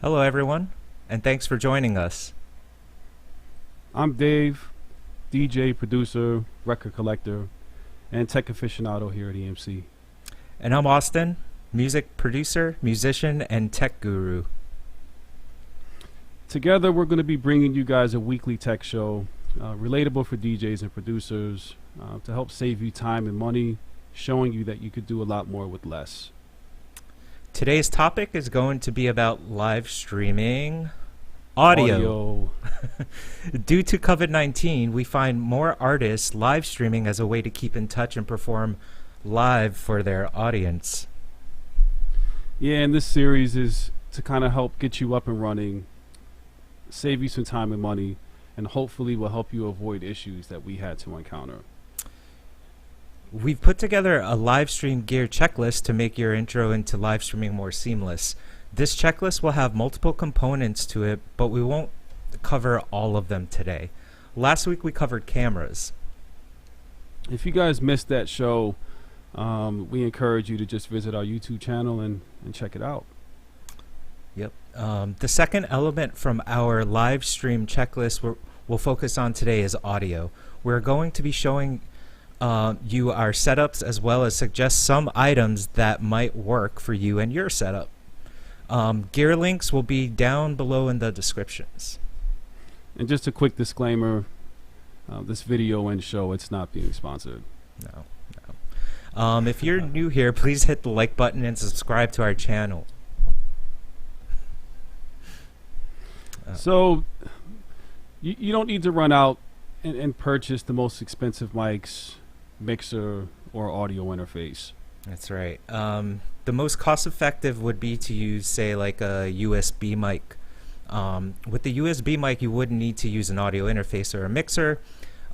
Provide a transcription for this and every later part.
Hello, everyone, and thanks for joining us. I'm Dave, DJ, producer, record collector, and tech aficionado here at EMC. And I'm Austin, music producer, musician, and tech guru. Together, we're going to be bringing you guys a weekly tech show, relatable for DJs and producers, to help save you time and money, showing you that you could do a lot more with less. Today's topic is going to be about live streaming audio. Due to COVID-19, we find more artists live streaming as a way to keep in touch and perform live for their audience. Yeah, and this series is to kind of help get you up and running, save you some time and money, and hopefully will help you avoid issues that we had to encounter. We've put together a live stream gear checklist to make your intro into live streaming more seamless. This checklist will have multiple components to it, but we won't cover all of them today. Last week we covered cameras. If you guys missed that show, we encourage you to just visit our YouTube channel and check it out. Yep. The second element from our live stream checklist we'll focus on today is audio. We're going to be showing you our setups as well as suggest some items that might work for you and your setup. Gear links will be down below in the descriptions. And just a quick disclaimer, this video and show, it's not being sponsored. No. If you're new here, please hit the like button and subscribe to our channel. So you don't need to run out and purchase the most expensive mics, mixer, or audio interface. That's right. The most cost-effective would be to use, say, like a USB mic. With the USB mic, you wouldn't need to use an audio interface or a mixer.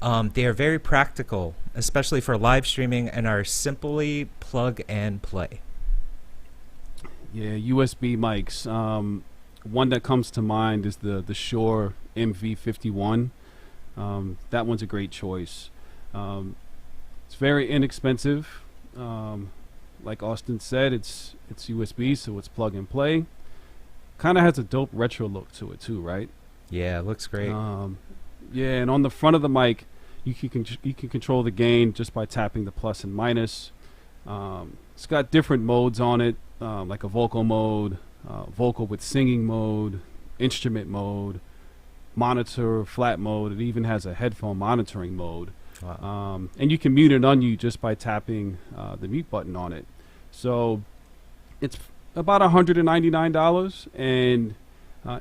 They are very practical, especially for live streaming, and are simply plug and play. Yeah, USB mics. One that comes to mind is the Shure MV51. That one's a great choice. It's very inexpensive. Like Austin said, it's USB, so it's plug and play. Kind of has a dope retro look to it too, right? Yeah, it looks great. Yeah, and on the front of the mic, you can control the gain just by tapping the plus and minus. It's got different modes on it, like a vocal mode, vocal with singing mode, instrument mode, monitor, flat mode. It even has a headphone monitoring mode. Wow. And you can mute and unmute just by tapping the mute button on it. So it's about $199, and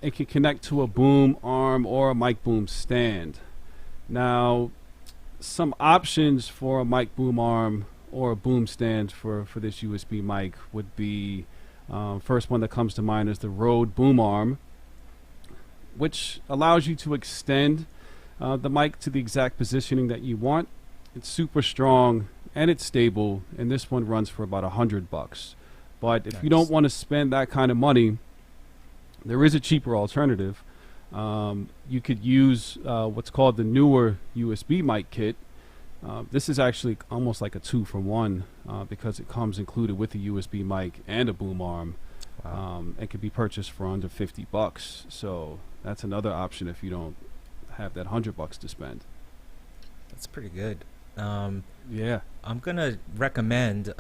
it can connect to a boom arm or a mic boom stand. Now, some options for a mic boom arm or a boom stand for this USB mic would be, first one that comes to mind is the Rode boom arm, which allows you to extend the mic to the exact positioning that you want. It's super strong and it's stable, and this one runs for about $100. But if you don't want to spend that kind of money, there is a cheaper alternative. You could use what's called the Neewer USB mic kit. This is actually almost like a 2-for-1 because it comes included with a USB mic and a boom arm. Wow. It can be purchased for under $50. So that's another option if you don't have that $100 to spend. That's pretty good. Yeah. I'm gonna recommend,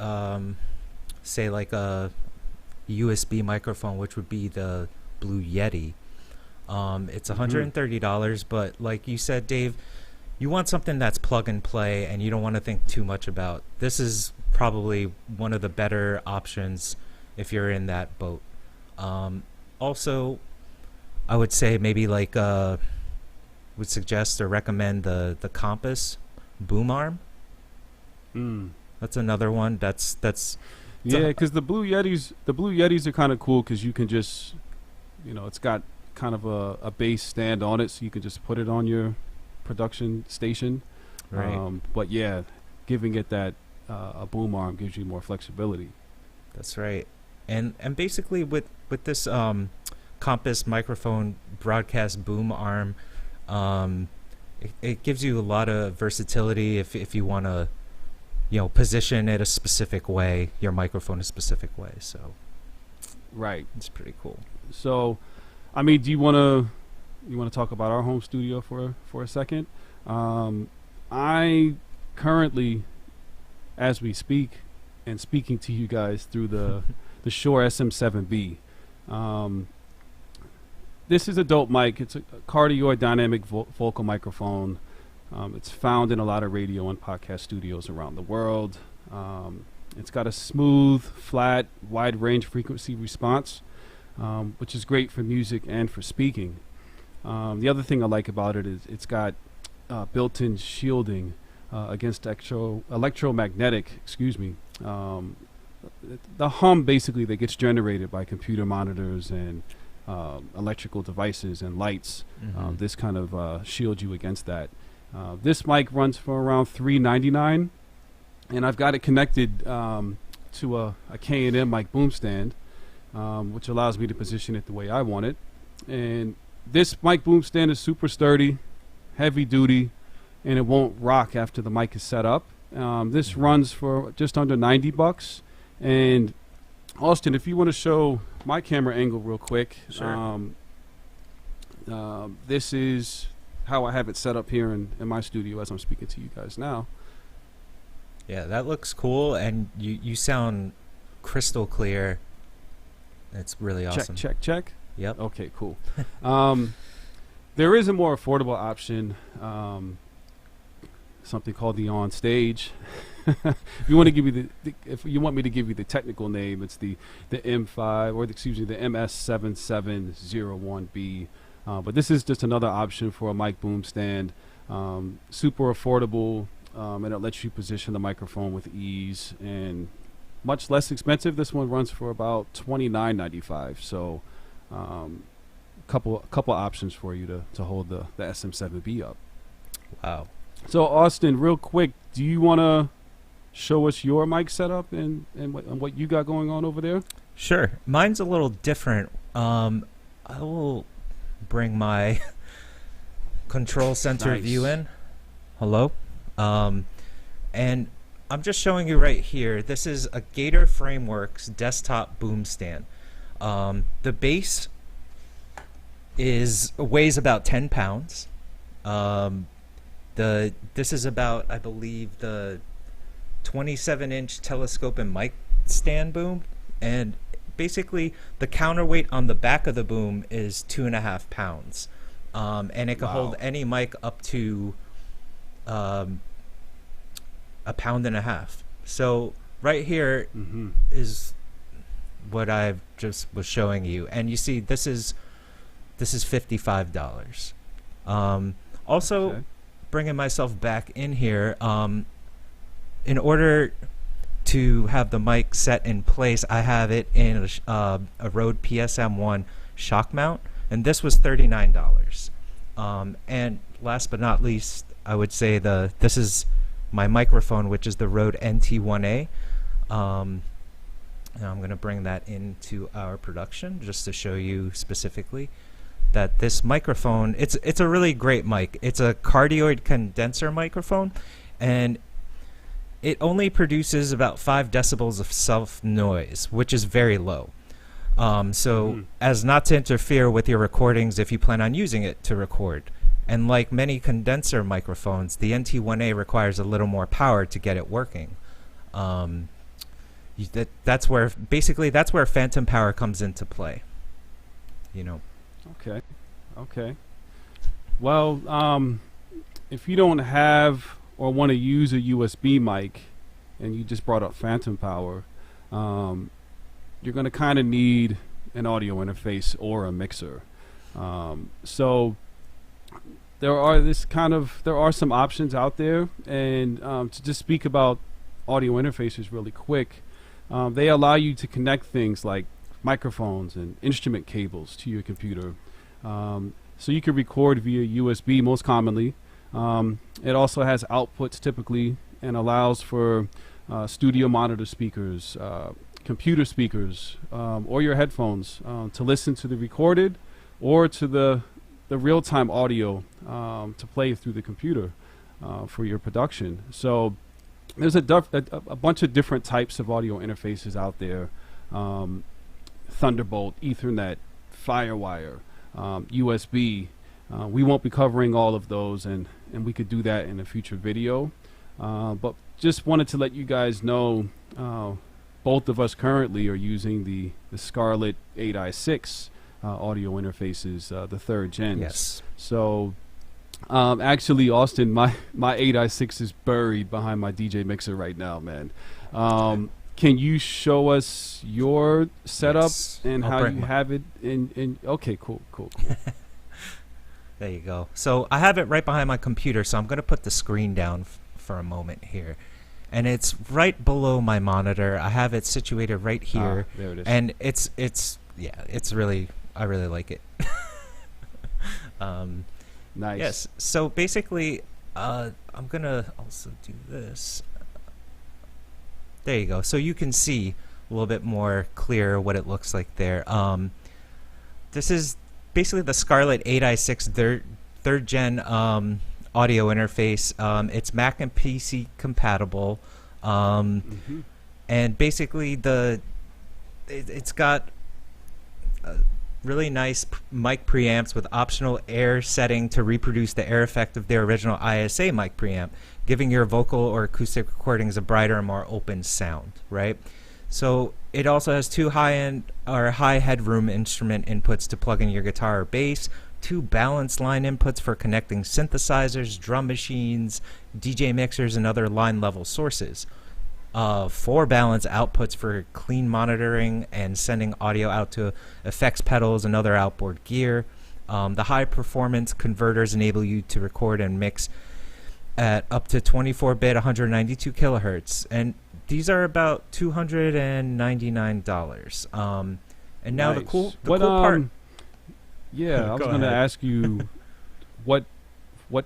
say, like a USB microphone, which would be the Blue Yeti. It's $130, but like you said, Dave, you want something that's plug and play, and you don't want to think too much about. This is probably one of the better options if you're in that boat. Also, I would say maybe like would suggest or recommend the Compass boom arm. That's another one. That's yeah, because the Blue Yetis are kind of cool because you can just, it's got kind of a base stand on it, so you can just put it on your production station. Right. But yeah, giving it that a boom arm gives you more flexibility. That's right. And basically with this Compass microphone broadcast boom arm, it gives you a lot of versatility if you want to position it a specific way, your microphone a specific way. So right, it's pretty cool. So I mean, do you want to talk about our home studio for a second? I currently, as we speak, and speaking to you guys through the Shure SM7B. This is a dope mic. It's a Cardioid dynamic vocal microphone. It's found in a lot of radio and podcast studios around the world. It's got a smooth, flat, wide range frequency response, which is great for music and for speaking. The other thing I like about it is it's got built-in shielding against electromagnetic, the hum basically that gets generated by computer monitors and electrical devices and lights. This kind of shields you against that. This mic runs for around $399, and I've got it connected to a K&M mic boom stand, which allows me to position it the way I want it. And this mic boom stand is super sturdy, heavy duty, and it won't rock after the mic is set up. This runs for just under $90. And Austin, if you want to show my camera angle real quick, sure. This is how I have it set up here in my studio as I'm speaking to you guys now. Yeah, that looks cool, and you sound crystal clear. It's really awesome. Check. Yep. Okay, cool. There is a more affordable option, something called the On Stage. If you want to give me if you want me to give you the technical name, it's the M5 or the MS7701B. But this is just another option for a mic boom stand. Super affordable, and it lets you position the microphone with ease and much less expensive. This one runs for about $29.95. So, couple options for you to hold the SM7B up. Wow. So Austin, real quick, do you want to show us your mic setup and what you got going on over there? Sure. Mine's a little different. I will bring my control center view in. Hello. And I'm just showing you right here. This is a Gator Frameworks desktop boom stand. The base weighs about 10 pounds. This is about, I believe, the 27-inch telescope and mic stand boom, and basically the counterweight on the back of the boom is 2.5 pounds, and it can hold any mic up to 1.5 pounds. So right here is what I just was showing you, and you see this is $55. Also, okay, bringing myself back in here, in order to have the mic set in place, I have it in a Rode PSM1 shock mount, and this was $39. And last but not least, I would say this is my microphone, which is the Rode NT1A. And I'm going to bring that into our production just to show you specifically that this microphone, it's a really great mic. It's a Cardioid condenser microphone, and it only produces about 5 decibels of self noise, which is very low. As not to interfere with your recordings if you plan on using it to record. And like many condenser microphones, the NT1A requires a little more power to get it working. That's where phantom power comes into play. Okay. Well, if you don't have or want to use a USB mic, and you just brought up phantom power, you're going to kind of need an audio interface or a mixer. So there are some options out there, and to just speak about audio interfaces really quick, they allow you to connect things like microphones and instrument cables to your computer. So you can record via USB most commonly. It also has outputs typically and allows for studio monitor speakers, computer speakers, or your headphones to listen to the recorded or to the real-time audio to play through the computer for your production. So there's a bunch of different types of audio interfaces out there. Thunderbolt, Ethernet, Firewire, USB. We won't be covering all of those, and we could do that in a future video. But just wanted to let you guys know, both of us currently are using the Scarlett 8i6 audio interfaces, the 3rd gens. Yes. So actually, Austin, my 8i6 is buried behind my DJ mixer right now, man. Can you show us your setup and how you have it in okay, cool. There you go. So I have it right behind my computer, so I'm going to put the screen down for a moment here. And it's right below my monitor. I have it situated right here. There it is. And it's really, I really like it. Nice. Yes. So basically, I'm going to also do this. There you go. So you can see a little bit more clear what it looks like there. This is basically the Scarlett 8i6 third gen audio interface. It's Mac and PC compatible. And basically it's got really nice mic preamps with optional air setting to reproduce the air effect of their original ISA mic preamp, giving your vocal or acoustic recordings a brighter and more open sound, right? So it also has 2 high-end or high headroom instrument inputs to plug in your guitar or bass, 2 balance line inputs for connecting synthesizers, drum machines, DJ mixers, and other line level sources. 4 balance outputs for clean monitoring and sending audio out to effects pedals and other outboard gear. The high performance converters enable you to record and mix at up to 24-bit 192 kilohertz, and these are about $299. And now nice. the cool part. Yeah, I was going to ask you what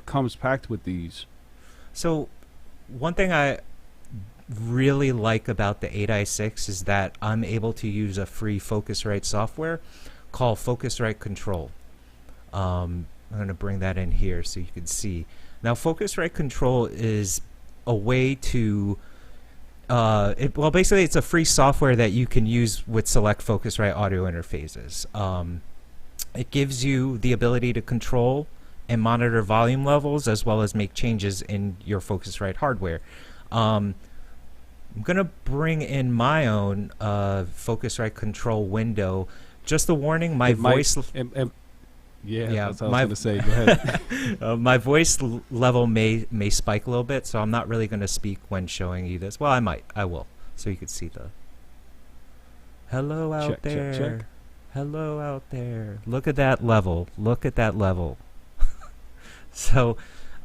comes packed with these. So one thing I really like about the 8i6 is that I'm able to use a free Focusrite software called Focusrite Control. I'm going to bring that in here so you can see. Now, Focusrite Control is a way to basically it's a free software that you can use with select Focusrite audio interfaces. It gives you the ability to control and monitor volume levels as well as make changes in your Focusrite hardware. I'm going to bring in my own Focusrite Control window. Just a warning, my voice... Yeah, that's what I was going to say. Go ahead. My voice level may spike a little bit, so I'm not really going to speak when showing you this. Well, I might. I will. So you can see the... Hello out there. Check. Hello out there. Look at that level. Look at that level. So,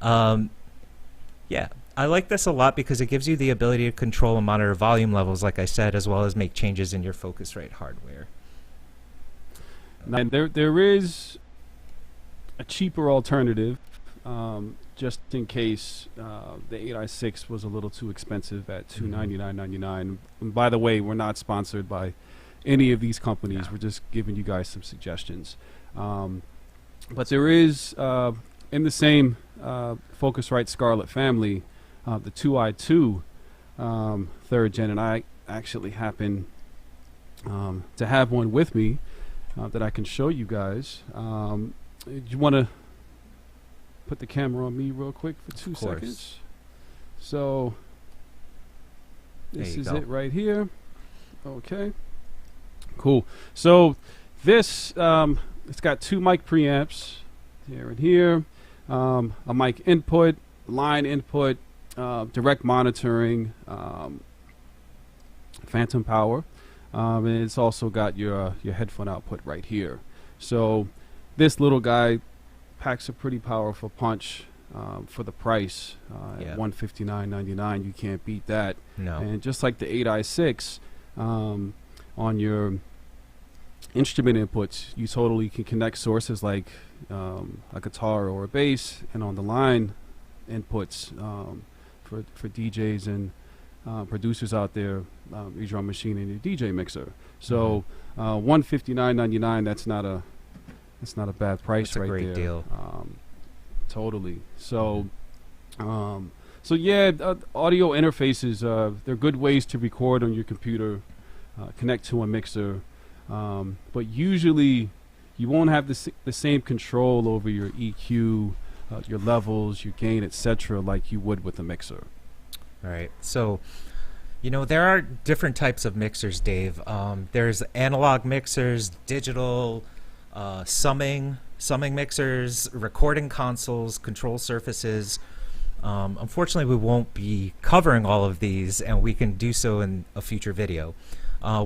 yeah. I like this a lot because it gives you the ability to control and monitor volume levels, like I said, as well as make changes in your Focusrite hardware. And there is a cheaper alternative, just in case the 8i6 was a little too expensive at $299.99. And by the way, we're not sponsored by any of these companies. We're just giving you guys some suggestions. But there is, in the same Focusrite Scarlett family, the 2i2 3rd gen, and I actually happen to have one with me that I can show you guys. Do you want to put the camera on me real quick for 2 seconds? So this is it right here. Okay, cool. So this it's got 2 mic preamps here and here, a mic input, line input, direct monitoring, phantom power, and it's also got your headphone output right here. So this little guy packs a pretty powerful punch for the price. At $159.99, you can't beat that. No. And just like the 8i6, on your instrument inputs, you totally can connect sources like a guitar or a bass, and on the line inputs for DJs and producers out there, your drum machine and your DJ mixer. So $159.99, that's not a bad price. That's right there. That's a great deal. Totally. So yeah, audio interfaces, they're good ways to record on your computer, connect to a mixer, but usually you won't have the same control over your EQ, your levels, your gain, etc., like you would with a mixer. All right. So, there are different types of mixers, Dave. There's analog mixers, digital, summing mixers, recording consoles, control surfaces. Unfortunately, we won't be covering all of these, and we can do so in a future video.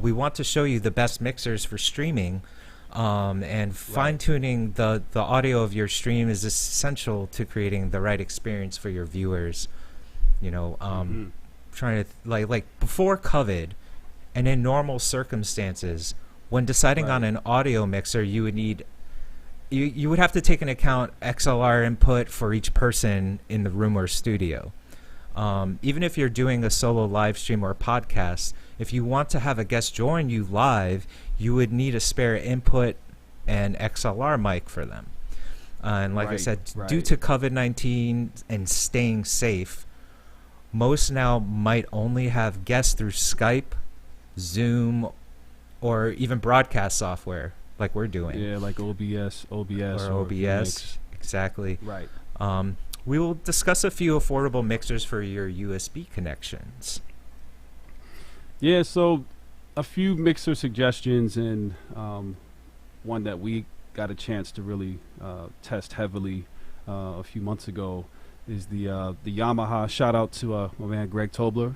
We want to show you the best mixers for streaming, and fine-tuning the audio of your stream is essential to creating the right experience for your viewers. Trying to like before COVID, and in normal circumstances, when deciding on an audio mixer, you would need you would have to take into account XLR input for each person in the room or studio. Even if you're doing a solo live stream or podcast, if you want to have a guest join you live, you would need a spare input and XLR mic for them. And like I said, due to COVID-19 and staying safe, most now might only have guests through Skype, Zoom, or even broadcast software like we're doing. Yeah, like OBS or OBS. Exactly. Right. We will discuss a few affordable mixers for your USB connections. Yeah, so a few mixer suggestions, and one that we got a chance to really test heavily a few months ago is the Yamaha. Shout out to my man Greg Tobler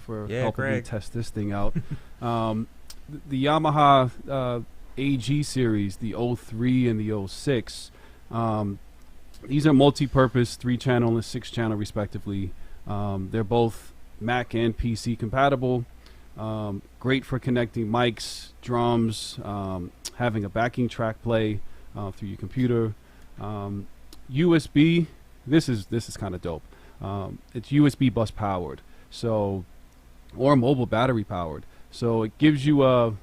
for helping me test this thing out. The Yamaha AG series, the 03 and the 06. These are multi-purpose, 3-channel and 6-channel respectively. They're both Mac and PC compatible. Great for connecting mics, drums, having a backing track play through your computer. USB. This is kind of dope. It's USB bus powered, so, or mobile battery powered. So it gives you a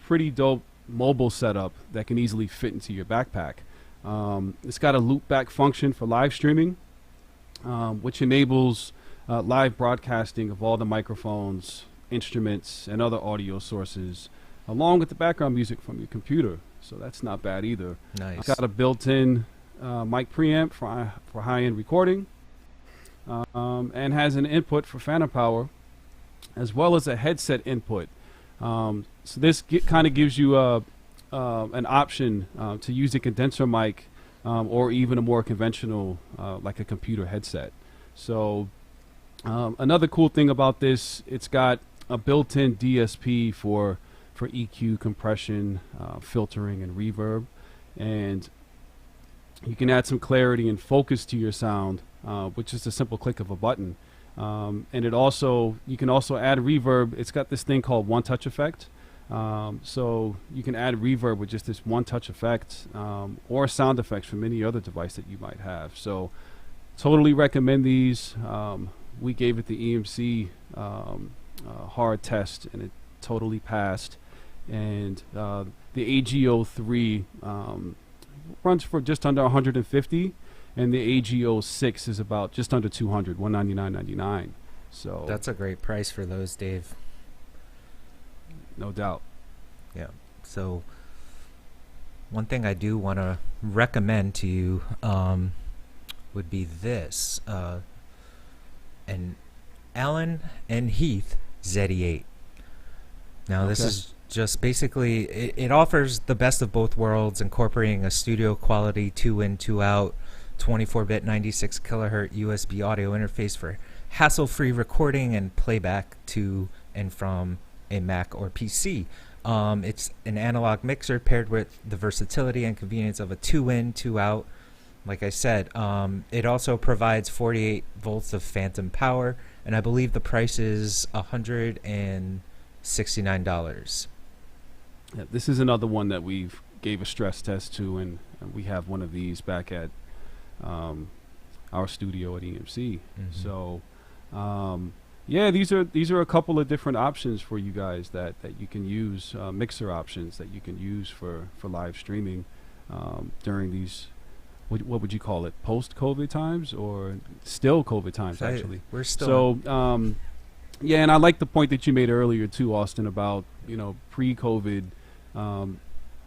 pretty dope mobile setup that can easily fit into your backpack. It's got a loop back function for live streaming, which enables live broadcasting of all the microphones, instruments, and other audio sources, along with the background music from your computer. So that's not bad either. Nice. It's got a built-in mic preamp for high-end recording, and has an input for phantom power, as well as a headset input. So this kind of gives you an option to use a condenser mic, or even a more conventional, like a computer headset. So another cool thing about this, it's got a built-in DSP for EQ, compression, filtering, and reverb, and you can add some clarity and focus to your sound, which is a simple click of a button. And you can also add reverb. It's got this thing called one touch effect. So you can add reverb with just this one touch effect, or sound effects from any other device that you might have. So totally recommend these. We gave it the EMC hard test, and it totally passed. And the AG03 runs for just under 150, and the AG06 is about just under 200, $199.99. So that's a great price for those, Dave. No doubt. Yeah. So one thing I do want to recommend to you would be this, an Allen and Heath ZE8. Now this is just basically, it offers the best of both worlds, incorporating a studio quality 2-in, 2-out 24-bit 96 kilohertz USB audio interface for hassle-free recording and playback to and from a Mac or PC. It's an analog mixer paired with the versatility and convenience of a 2-in, 2-out. Like I said, it also provides 48 volts of phantom power, and I believe the price is $169. Yeah, this is another one that we've gave a stress test to, and we have one of these back at our studio at EMC. So yeah, these are a couple of different options for you guys that you can use, mixer options that you can use for live streaming during these, what would you call it, post-COVID times, or still COVID times? Actually, we're still. So yeah, and I like the point that you made earlier too, Austin, about pre-COVID.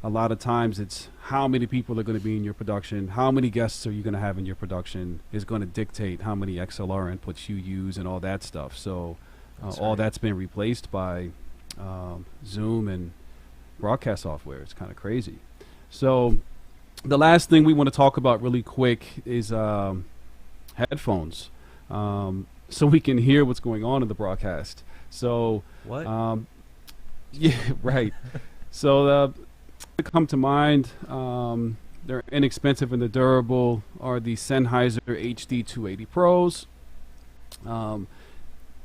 a lot of times it's how many people are going to be in your production, how many guests are you going to have in your production is going to dictate how many XLR inputs you use and all that stuff. So all that's been replaced by Zoom and broadcast software. It's kind of crazy. So the last thing we want to talk about really quick is headphones, so we can hear what's going on in the broadcast. So what? Yeah, right. So that come to mind, they're inexpensive and they're durable, are the Sennheiser HD 280 Pros.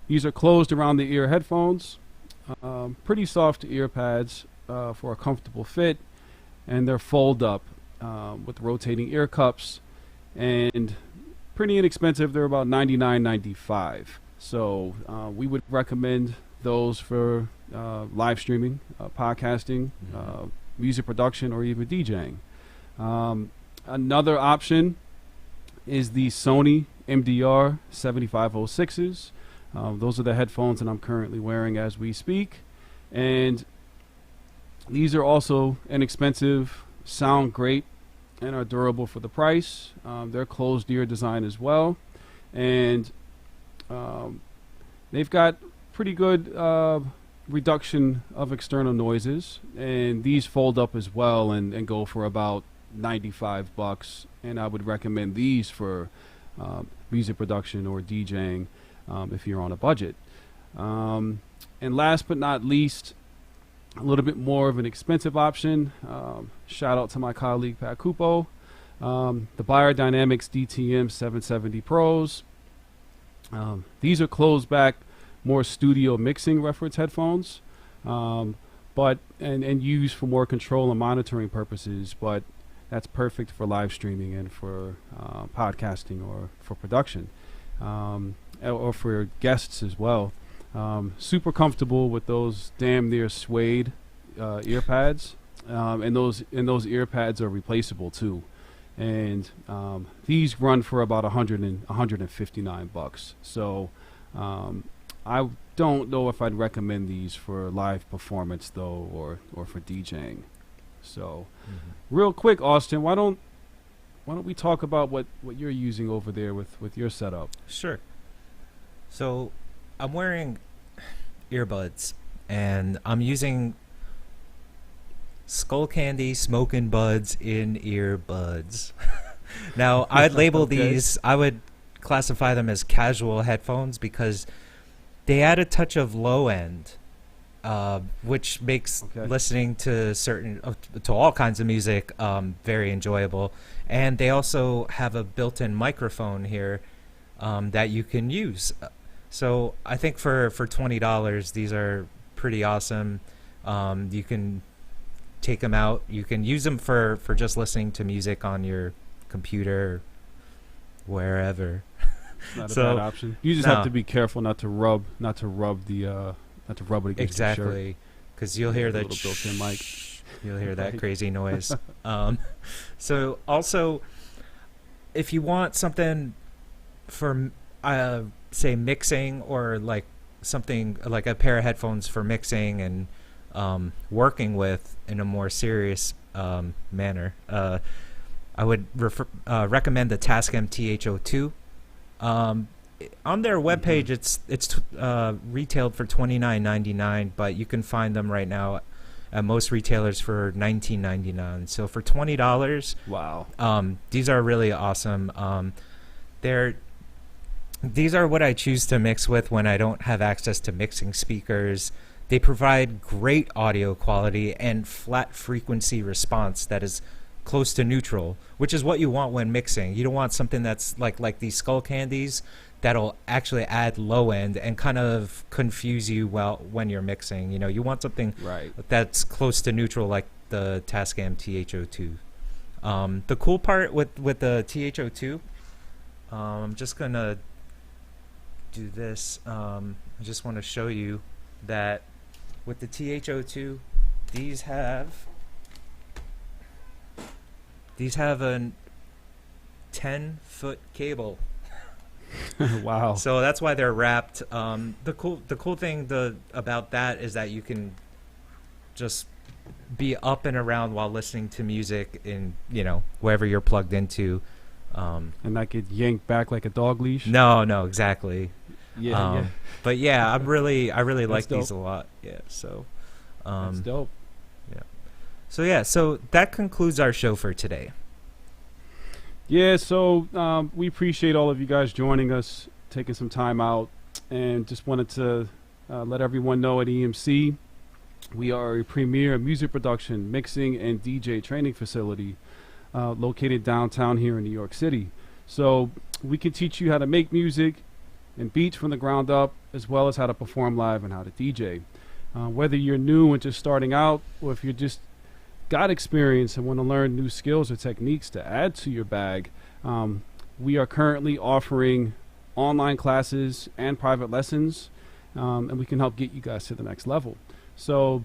These are closed around the ear headphones, pretty soft ear pads for a comfortable fit, and they're fold up with rotating ear cups, and pretty inexpensive. They're about $99.95. So we would recommend those for live streaming, podcasting, music production, or even DJing. Another option is the Sony MDR 7506s. Those are the headphones that I'm currently wearing as we speak. And these are also inexpensive, sound great, and are durable for the price. They're closed ear design as well. And they've got pretty good reduction of external noises. And these fold up as well and go for about $95. And I would recommend these for music production or DJing if you're on a budget. And last but not least, a little bit more of an expensive option. Shout out to my colleague Pat Cupo. The Beyerdynamic DTM 770 Pros. These are closed back, more studio mixing reference headphones, but used for more control and monitoring purposes. But that's perfect for live streaming and for podcasting or for production, or for guests as well. Super comfortable with those damn near suede ear pads, and those ear pads are replaceable too. And these run for about $159. So I don't know if I'd recommend these for live performance though, or for DJing. So real quick, Austin, why don't we talk about what you're using over there with your setup? Sure. So I'm wearing earbuds, and I'm using Skullcandy Smokin buds in earbuds. Now, I'd label these, I would classify them as casual headphones because they add a touch of low end, which makes listening to to all kinds of music very enjoyable. And they also have a built-in microphone here that you can use. So I think for $20, these are pretty awesome. You can take them out. You can use them for just listening to music on your computer, wherever. Not a bad option. You just have to be careful not to rub it against exactly, because you'll hear that built-in mic. You'll hear that crazy noise. So also, if you want something for say mixing, or like something like a pair of headphones for mixing and working with in a more serious manner, I would recommend the Tascam TH02. On their webpage, it's retailed for $29.99, but you can find them right now at most retailers for $19.99. So for $20, wow, these are really awesome. These are what I choose to mix with when I don't have access to mixing speakers. They provide great audio quality and flat frequency response that is close to neutral, which is what you want when mixing. You don't want something that's like these Skullcandies that'll actually add low end and kind of confuse you when you're mixing. You know, you want something that's close to neutral, like the Tascam TH02. The cool part with the TH02, I'm just gonna do this. I just want to show you that with the TH02, these have a 10-foot cable. Wow. So that's why they're wrapped. The cool thing about that is that you can just be up and around while listening to music in, wherever you're plugged into. And not get yanked back like a dog leash. No, exactly. Yeah. But yeah, I really like dope. these a lot. Yeah, so That's dope. Yeah. So that concludes our show for today. Yeah, so we appreciate all of you guys joining us, taking some time out, and just wanted to let everyone know at EMC, we are a premier music production, mixing, and DJ training facility located downtown here in New York City. So we can teach you how to make music and beats from the ground up, as well as how to perform live and how to DJ. Whether you're new and just starting out, or if you're just got experience and want to learn new skills or techniques to add to your bag, we are currently offering online classes and private lessons, and we can help get you guys to the next level. So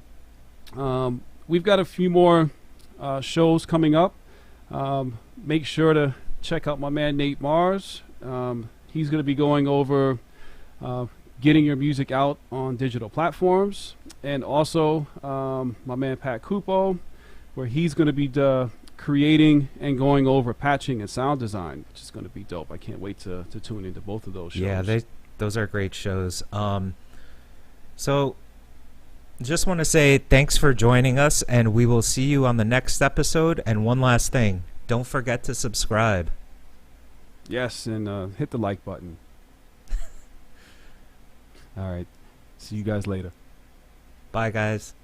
we've got a few more shows coming up. Make sure to check out my man Nate Mars. He's going to be going over getting your music out on digital platforms, and also my man Pat Cupo, where he's going to be creating and going over patching and sound design, which is going to be dope. I can't wait to tune into both of those shows. Yeah, those are great shows. So just want to say thanks for joining us, and we will see you on the next episode. And one last thing, don't forget to subscribe. Yes, and hit the like button. All right. See you guys later. Bye, guys.